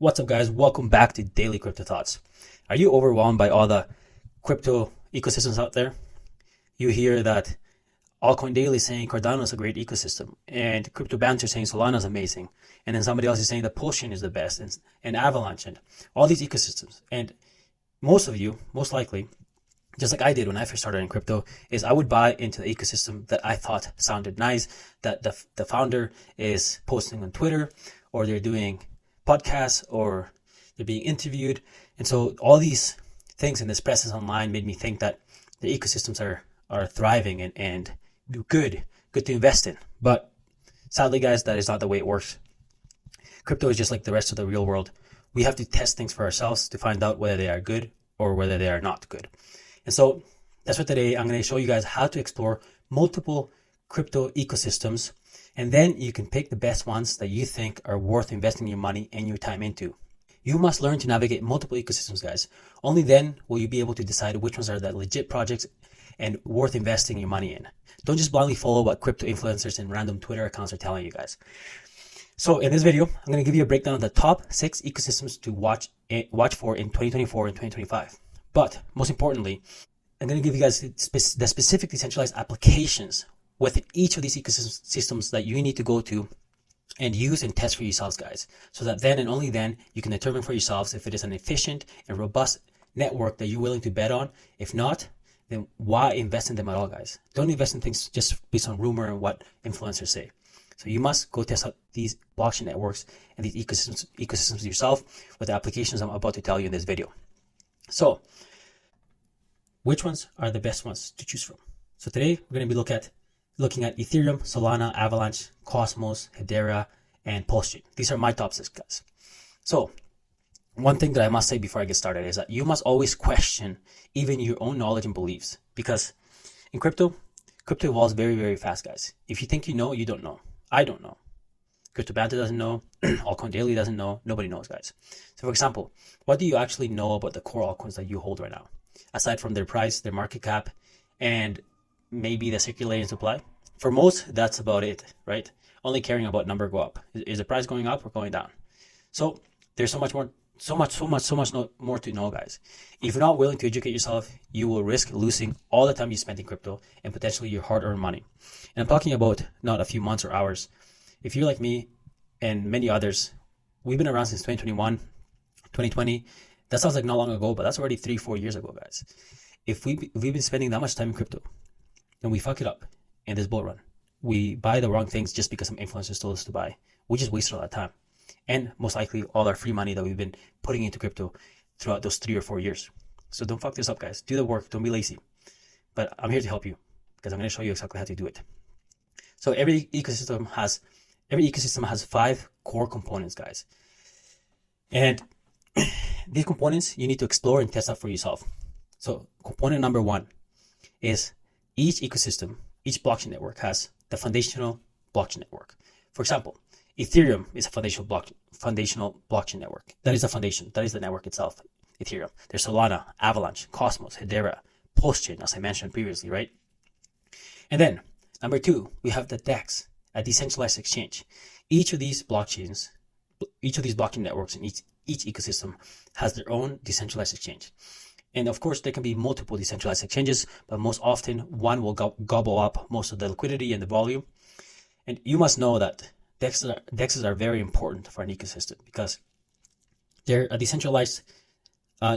What's up, guys? Welcome back to Daily Crypto Thoughts. Are you overwhelmed by all the crypto ecosystems out there? You hear that Altcoin Daily is saying Cardano is a great ecosystem, and Crypto Banter saying Solana is amazing, and then somebody else is saying that Potion is the best, and Avalanche, and all these ecosystems. And most of you, most likely, just like I did when I first started in crypto, is I would buy into the ecosystem that I thought sounded nice, that the founder is posting on Twitter, or they're doing podcasts, or they're being interviewed. And so all these things in this presence online made me think that the ecosystems are thriving and good to invest in. But sadly, guys, that is not the way it works. Crypto is just like the rest of the real world. We have to test things for ourselves to find out whether they are good or whether they are not good. And so that's what today I'm going to show you guys how to explore multiple crypto ecosystems, and then you can pick the best ones that you think are worth investing your money and your time into. You must learn to navigate multiple ecosystems, guys. Only then will you be able to decide which ones are the legit projects and worth investing your money in. Don't just blindly follow what crypto influencers and random Twitter accounts are telling you, guys. So in this video, I'm going to give you a breakdown of the top 6 ecosystems to watch for in 2024 and 2025. But most importantly, I'm going to give you guys the specific decentralized applications within each of these ecosystems that you need to go to and use and test for yourselves, guys, so that then and only then you can determine for yourselves if it is an efficient and robust network that you're willing to bet on. If not, then why invest in them at all, guys? Don't invest in things just based on rumor and what influencers say. So you must go test out these blockchain networks and these ecosystems yourself with the applications I'm about to tell you in this video. So which ones are the best ones to choose from? So today we're going to be looking at Ethereum, Solana, Avalanche, Cosmos, Hedera, and Potion. These are my top 6, guys. So one thing that I must say before I get started is that you must always question even your own knowledge and beliefs, because in crypto evolves very, very fast, guys. If you think you know, you don't know. I don't know. Crypto Banter doesn't know. Altcoin Daily doesn't know. Nobody knows, guys. So for example, what do you actually know about the core altcoins that you hold right now? Aside from their price, their market cap, and maybe the circulating supply? For most, that's about it, right? Only caring about number go up. Is the price going up or going down? So there's so much more to know, guys. If you're not willing to educate yourself, you will risk losing all the time you spend in crypto and potentially your hard-earned money. And I'm talking about not a few months or hours. If you're like me and many others, we've been around since 2021, 2020. That sounds like not long ago, but that's already 3-4 years ago, guys. If we've been spending that much time in crypto and we fuck it up in this bull run, we buy the wrong things just because some influencers told us to buy, we just wasted all that time. And most likely all our free money that we've been putting into crypto throughout those 3 or 4 years. So don't fuck this up, guys. Do the work. Don't be lazy. But I'm here to help you because I'm going to show you exactly how to do it. So every ecosystem has 5 core components, guys. And these components you need to explore and test out for yourself. So component number 1 is each ecosystem, each blockchain network has the foundational blockchain network. For example, Ethereum is a foundational blockchain network. That is the foundation. That is the network itself, Ethereum. There's Solana, Avalanche, Cosmos, Hedera, Potion, as I mentioned previously, right? And then number 2, we have the DEX, a decentralized exchange. Each of these blockchain networks and each ecosystem has their own decentralized exchange. And of course, there can be multiple decentralized exchanges, but most often one will gobble up most of the liquidity and the volume. And you must know that DEXs are very important for an ecosystem because they're a decentralized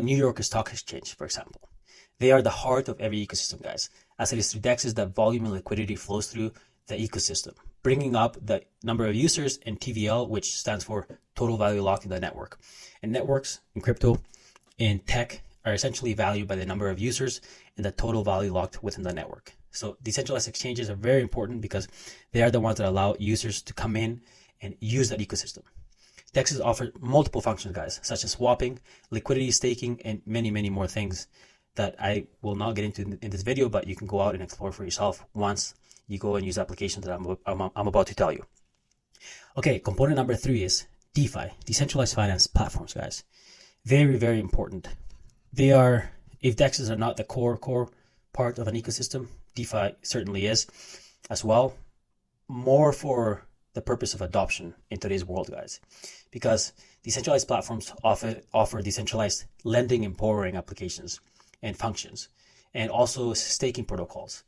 New York Stock Exchange, for example. They are the heart of every ecosystem, guys, as it is through DEXs that volume and liquidity flows through the ecosystem, bringing up the number of users and TVL, which stands for total value locked in the network. And networks in crypto, in tech, are essentially valued by the number of users and the total value locked within the network. So decentralized exchanges are very important because they are the ones that allow users to come in and use that ecosystem. DEXs offer multiple functions, guys, such as swapping, liquidity staking, and many, many more things that I will not get into in this video, but you can go out and explore for yourself once you go and use applications that I'm about to tell you. Okay, component number 3 is DeFi, decentralized finance platforms, guys. Very, very important. If DEXs are not the core part of an ecosystem, DeFi certainly is as well. More for the purpose of adoption in today's world, guys, because decentralized platforms offer decentralized lending and borrowing applications and functions, and also staking protocols.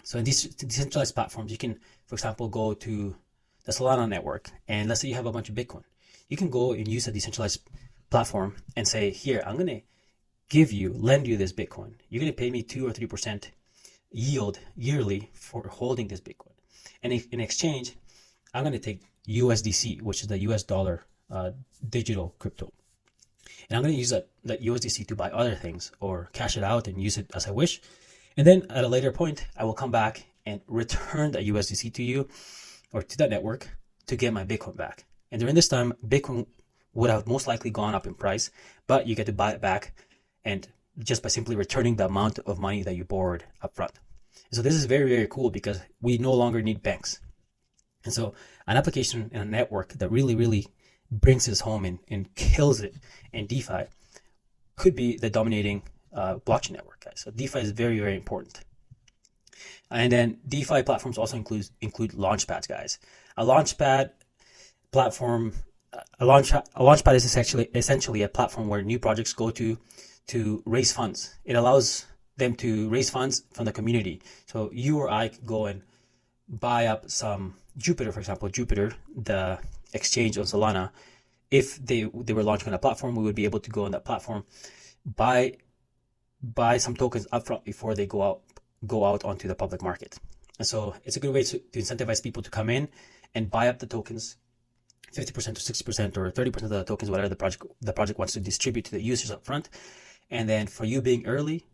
So in these decentralized platforms, you can, for example, go to the Solana network, and let's say you have a bunch of Bitcoin. You can go and use a decentralized platform and say, here, I'm going to lend you this Bitcoin. You're going to pay me 2 or 3% yield yearly for holding this Bitcoin. And in exchange, I'm going to take USDC, which is the US dollar digital crypto. And I'm going to use that USDC to buy other things or cash it out and use it as I wish. And then at a later point, I will come back and return that USDC to you or to that network to get my Bitcoin back. And during this time, Bitcoin would have most likely gone up in price, but you get to buy it back, and just by simply returning the amount of money that you borrowed up front. So this is very, very cool because we no longer need banks. And so an application and a network that really, really brings this home and kills it in DeFi could be the dominating blockchain network, guys. So DeFi is very, very important. And then DeFi platforms also include launchpads, guys. A launchpad platform, a launchpad is essentially a platform where new projects go to raise funds. It allows them to raise funds from the community. So you or I could go and buy up some Jupiter, for example, the exchange on Solana. If they were launching on a platform, we would be able to go on that platform, buy some tokens upfront before they go out onto the public market. And so it's a good way to incentivize people to come in and buy up the tokens, 50% or 60% or 30% of the tokens, whatever the project wants to distribute to the users up front. And then for you being early,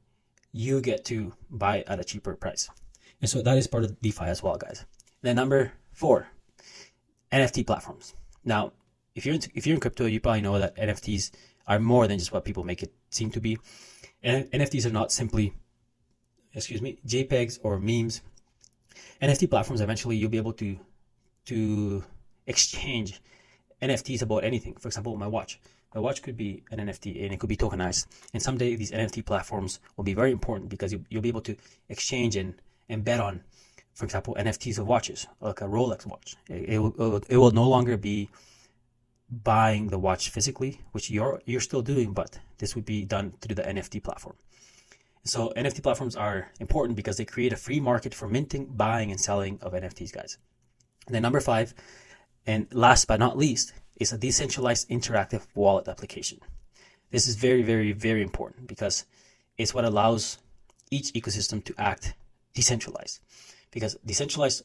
you get to buy it at a cheaper price. And so that is part of DeFi as well, guys. Then number 4, NFT platforms. Now, if you're in crypto, you probably know that NFTs are more than just what people make it seem to be. And NFTs are not simply, JPEGs or memes. NFT platforms, eventually you'll be able to exchange NFTs about anything. For example, my watch. My watch could be an NFT and it could be tokenized. And someday these NFT platforms will be very important because you'll be able to exchange and bet on, for example, NFTs of watches, like a Rolex watch. It will no longer be buying the watch physically, which you're still doing, but this would be done through the NFT platform. So NFT platforms are important because they create a free market for minting, buying, and selling of NFTs, guys. And then number 5, and last but not least, is a decentralized interactive wallet application. This is very, very, very important because it's what allows each ecosystem to act decentralized. Because decentralized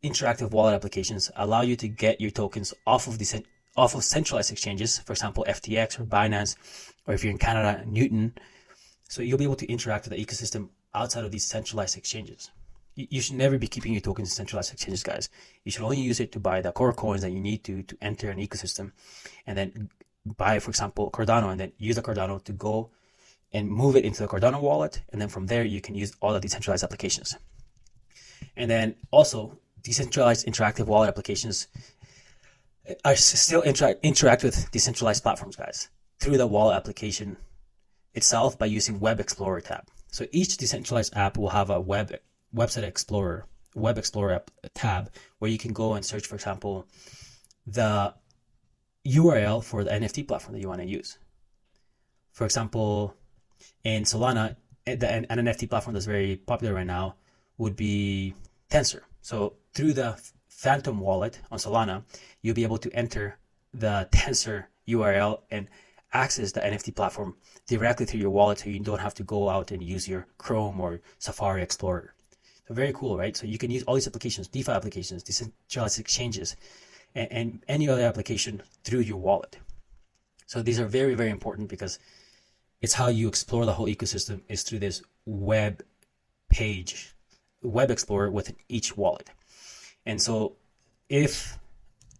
interactive wallet applications allow you to get your tokens off of centralized exchanges, for example, FTX or Binance, or if you're in Canada, Newton. So you'll be able to interact with the ecosystem outside of these centralized exchanges. You should never be keeping your tokens in centralized exchanges, guys. You should only use it to buy the core coins that you need to enter an ecosystem, and then buy, for example, Cardano, and then use the Cardano to go and move it into the Cardano wallet. And then from there, you can use all the decentralized applications. And then also, decentralized interactive wallet applications are still interact with decentralized platforms, guys, through the wallet application itself by using Web Explorer tab. So each decentralized app will have a Web Explorer app tab where you can go and search, for example, the URL for the NFT platform that you want to use. For example, in Solana, an NFT platform that's very popular right now would be Tensor. So through the Phantom wallet on Solana, you'll be able to enter the Tensor URL and access the NFT platform directly through your wallet, so you don't have to go out and use your Chrome or Safari Explorer. So very cool, right? So you can use all these applications, DeFi applications, decentralized exchanges, and any other application through your wallet. So these are very, very important because it's how you explore the whole ecosystem is through this web page, Web Explorer within each wallet. And so if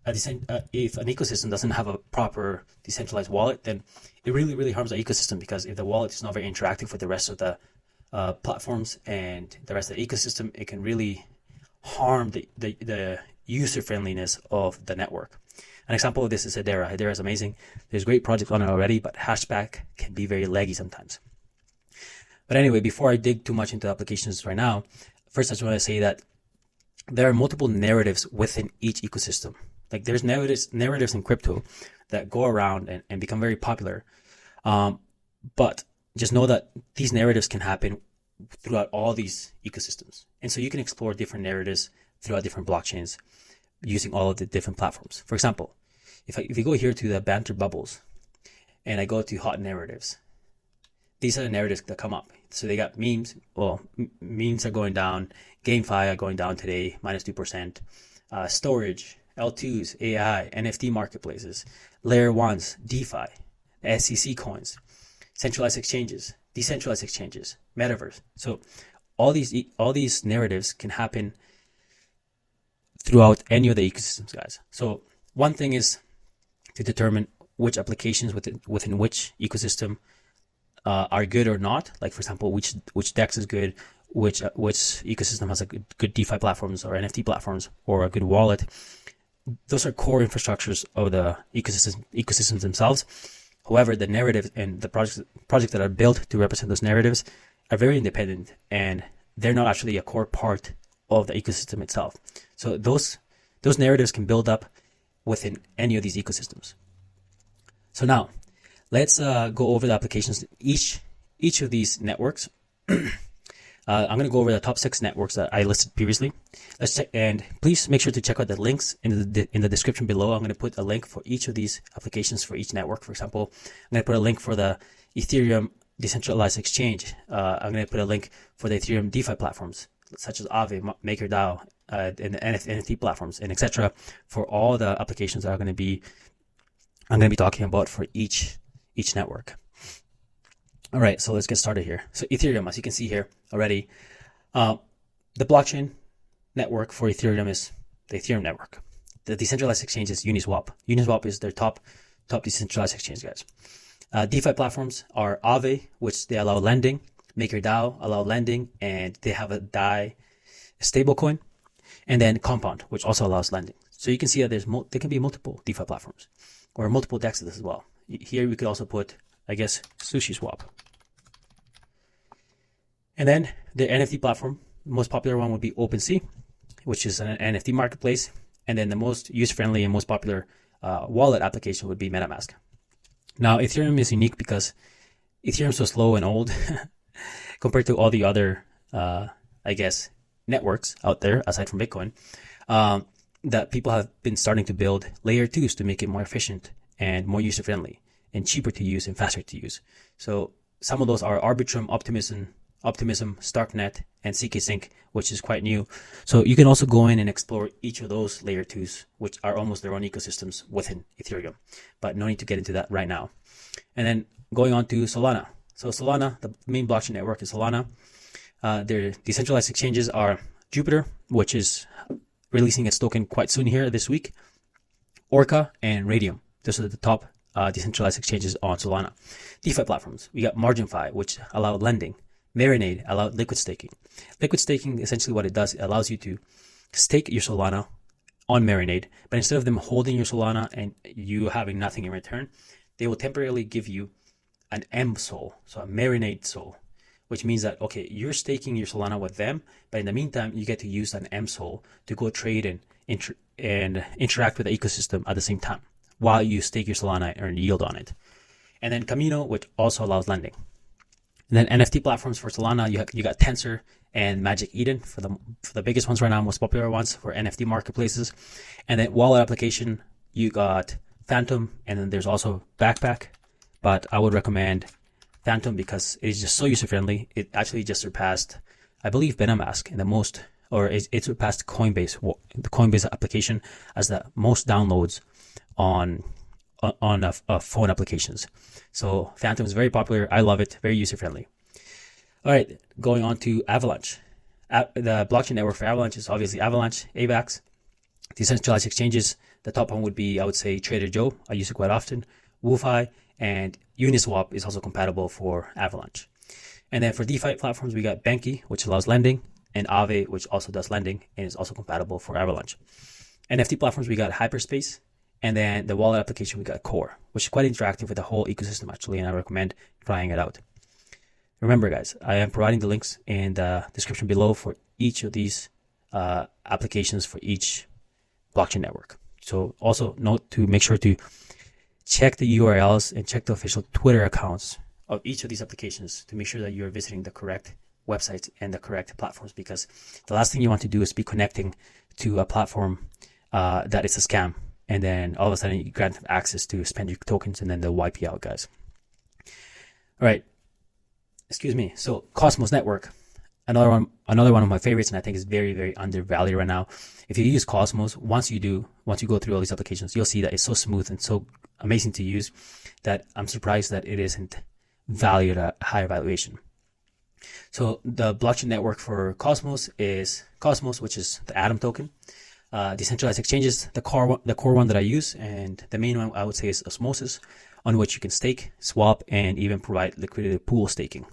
an ecosystem doesn't have a proper decentralized wallet, then it really, really harms the ecosystem, because if the wallet is not very interactive with the rest of the platforms and the rest of the ecosystem, it can really harm the user friendliness of the network. An example of this is Hedera. Hedera is amazing. There's great projects on it already, but Hashback can be very laggy sometimes. But anyway, before I dig too much into applications right now, first I just want to say that there are multiple narratives within each ecosystem. Like there's narratives in crypto that go around and become very popular. But just know that these narratives can happen throughout all these ecosystems. And so you can explore different narratives throughout different blockchains using all of the different platforms. For example, if you go here to the banter bubbles and I go to hot narratives, these are the narratives that come up. So they got memes. Well, memes are going down. GameFi are going down today, -2%. Storage, L2s, AI, NFT marketplaces, layer ones, DeFi, SEC coins, centralized exchanges, decentralized exchanges, metaverse. So all these narratives can happen throughout any of the ecosystems, guys. So one thing is to determine which applications within which ecosystem are good or not. Like for example, which DEX is good, which ecosystem has a good DeFi platforms or NFT platforms or a good wallet. Those are core infrastructures of the ecosystems themselves. However, the narrative and the projects that are built to represent those narratives are very independent, and they're not actually a core part of the ecosystem itself. So those narratives can build up within any of these ecosystems. So now let's go over the applications each of these networks. I'm going to go over the top 6 networks that I listed previously. Let's check, and please make sure to check out the links in the description below. I'm going to put a link for each of these applications for each network. For example, I'm going to put a link for the Ethereum decentralized exchange. I'm going to put a link for the Ethereum DeFi platforms such as Aave, MakerDAO, and the NFT platforms, and etc. for all the applications that I'm going to be talking about for each network. All right, so let's get started here. So Ethereum, as you can see here already, the blockchain network for Ethereum is the Ethereum network. The decentralized exchange is UniSwap. UniSwap is their top decentralized exchange, guys. DeFi platforms are Aave, which they allow lending, MakerDAO allow lending, and they have a DAI stablecoin, and then Compound, which also allows lending. So you can see that there can be multiple DeFi platforms or multiple DEXs as well. Here we could also put, I guess, SushiSwap. And then the NFT platform, the most popular one would be OpenSea, which is an NFT marketplace. And then the most user-friendly and most popular wallet application would be MetaMask. Now, Ethereum is unique because Ethereum is so slow and old compared to all the other, I guess, networks out there, aside from Bitcoin, that people have been starting to build layer 2s to make it more efficient and more user-friendly and cheaper to use and faster to use. So some of those are Arbitrum, Optimism, Starknet, and zkSync, which is quite new. So you can also go in and explore each of those layer 2s, which are almost their own ecosystems within Ethereum, but no need to get into that right now. And then going on to Solana. So Solana, the main blockchain network is Solana. Their decentralized exchanges are Jupiter, which is releasing its token quite soon here this week, Orca, and Radium. Those are the top decentralized exchanges on Solana. DeFi platforms, we got MarginFi, which allow lending. Marinade allowed liquid staking. Liquid staking, essentially what it does, it allows you to stake your Solana on Marinade, but instead of them holding your Solana and you having nothing in return, they will temporarily give you an M SOL, so a Marinade SOL, which means that, okay, you're staking your Solana with them, but in the meantime, you get to use an M SOL to go trade and interact with the ecosystem at the same time while you stake your Solana and earn yield on it. And then Camino, which also allows lending. And then NFT platforms for Solana, you got Tensor and Magic Eden for the biggest ones right now, most popular ones for NFT marketplaces. And then wallet application, you got Phantom, and then there's also Backpack. But I would recommend Phantom because it is just so user friendly. It actually just surpassed, I believe, MetaMask in the most, or it surpassed Coinbase, the Coinbase application, as the most downloads on phone applications. So Phantom is very popular. I love it. Very user friendly. All right, going on to Avalanche. The blockchain network for Avalanche is obviously Avalanche, AVAX, decentralized exchanges. The top one would be, I would say, Trader Joe. I use it quite often. WooFi and UniSwap is also compatible for Avalanche. And then for DeFi platforms, we got Banky, which allows lending, and Aave, which also does lending and is also compatible for Avalanche. NFT platforms, we got Hyperspace. And then the wallet application, we got Core, which is quite interactive with the whole ecosystem, actually, and I recommend trying it out. Remember, guys, I am providing the links in the description below for each of these applications for each blockchain network. So also note to make sure to check the URLs and check the official Twitter accounts of each of these applications to make sure that you're visiting the correct websites and the correct platforms, because the last thing you want to do is be connecting to a platform that is a scam, and then all of a sudden you grant them access to spend your tokens and then they'll wipe you out, guys. All right, excuse me. So Cosmos Network, another one of my favorites, and I think is very, very undervalued right now. If you use Cosmos, once you go through all these applications, you'll see that it's so smooth and so amazing to use that I'm surprised that it isn't valued at a higher valuation. So the blockchain network for Cosmos is Cosmos, which is the Atom token. Decentralized exchanges, the core one that I use, and the main one I would say is Osmosis, on which you can stake, swap, and even provide liquidity pool staking.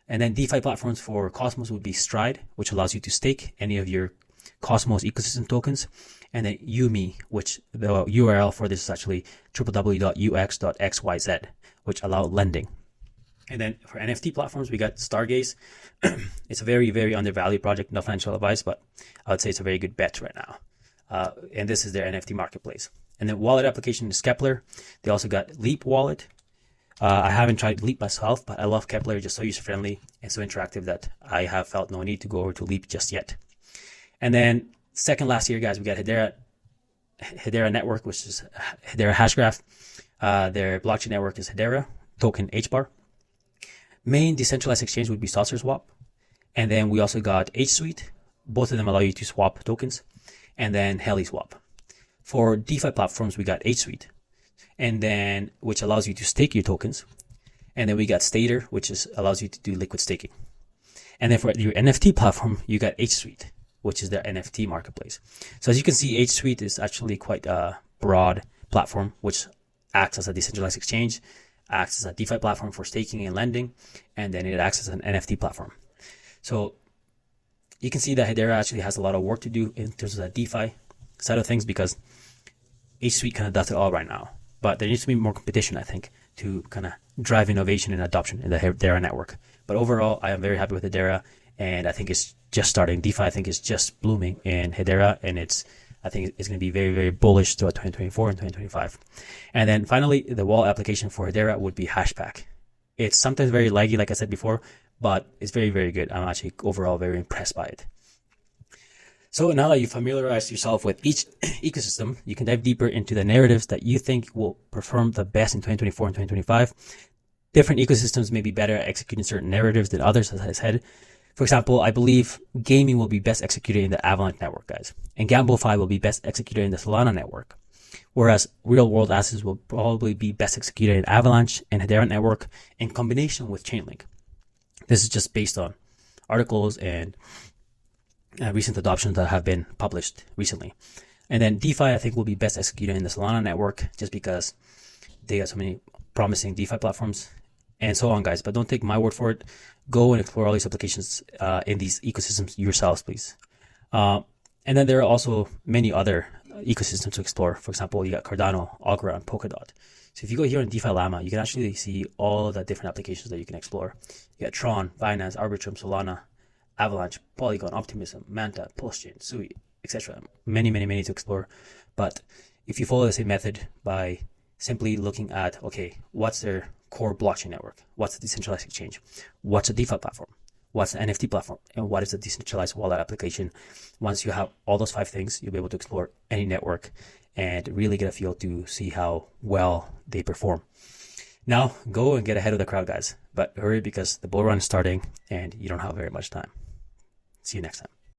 And then DeFi platforms for Cosmos would be Stride, which allows you to stake any of your Cosmos ecosystem tokens, and then Yumi, which the URL for this is actually www.ux.xyz, which allow lending. And then for NFT platforms, we got Stargaze. It's a very, very undervalued project. No financial advice, but I would say it's a very good bet right now. And this is their NFT marketplace. And then wallet application is Kepler. They also got Leap Wallet. I haven't tried Leap myself, but I love Kepler. Just so user-friendly and so interactive that I have felt no need to go over to Leap just yet. And then second last year, guys, we got Hedera Network, which is Hedera Hashgraph. Their blockchain network is Hedera, token HBAR. Main decentralized exchange would be SaucerSwap. And then we also got HSuite. Both of them allow you to swap tokens. And then HeliSwap. For DeFi platforms, we got HSuite, and then which allows you to stake your tokens. And then we got Stater, which allows you to do liquid staking. And then for your NFT platform, you got HSuite, which is their NFT marketplace. So as you can see, HSuite is actually quite a broad platform, which acts as a decentralized exchange, acts as a DeFi platform for staking and lending, and then it acts as an NFT platform. So you can see that Hedera actually has a lot of work to do in terms of the DeFi side of things, because HSuite kind of does it all right now. But there needs to be more competition, I think, to kind of drive innovation and adoption in the Hedera network. But overall, I am very happy with Hedera, and I think it's just starting. DeFi, I think, is just blooming in Hedera, and I think it's going to be very, very bullish throughout 2024 and 2025. And then finally, the wallet application for Hedera would be Hashpack. It's sometimes very laggy, like I said before, but it's very, very good. I'm actually overall very impressed by it. So now that you familiarize yourself with each ecosystem, you can dive deeper into the narratives that you think will perform the best in 2024 and 2025. Different ecosystems may be better at executing certain narratives than others, as I said. For example, I believe gaming will be best executed in the Avalanche network, guys. And GambleFi will be best executed in the Solana network. Whereas real-world assets will probably be best executed in Avalanche and Hedera network in combination with Chainlink. This is just based on articles and recent adoptions that have been published recently. And then DeFi, I think, will be best executed in the Solana network just because they got so many promising DeFi platforms and so on, guys. But don't take my word for it. Go and explore all these applications in these ecosystems yourselves, please. And then there are also many other ecosystems to explore. For example, you got Cardano, Augur, and Polkadot. So if you go here on DeFi Llama, you can actually see all the different applications that you can explore. You got Tron, Binance, Arbitrum, Solana, Avalanche, Polygon, Optimism, Manta, Pulsechain, Sui, etc. Many, many, many to explore. But if you follow the same method by simply looking at, okay, what's their core blockchain network? What's the decentralized exchange? What's a DeFi platform? What's the NFT platform? And what is the decentralized wallet application? Once you have all those 5 things, you'll be able to explore any network and really get a feel to see how well they perform. Now, go and get ahead of the crowd, guys. But hurry, because the bull run is starting and you don't have very much time. See you next time.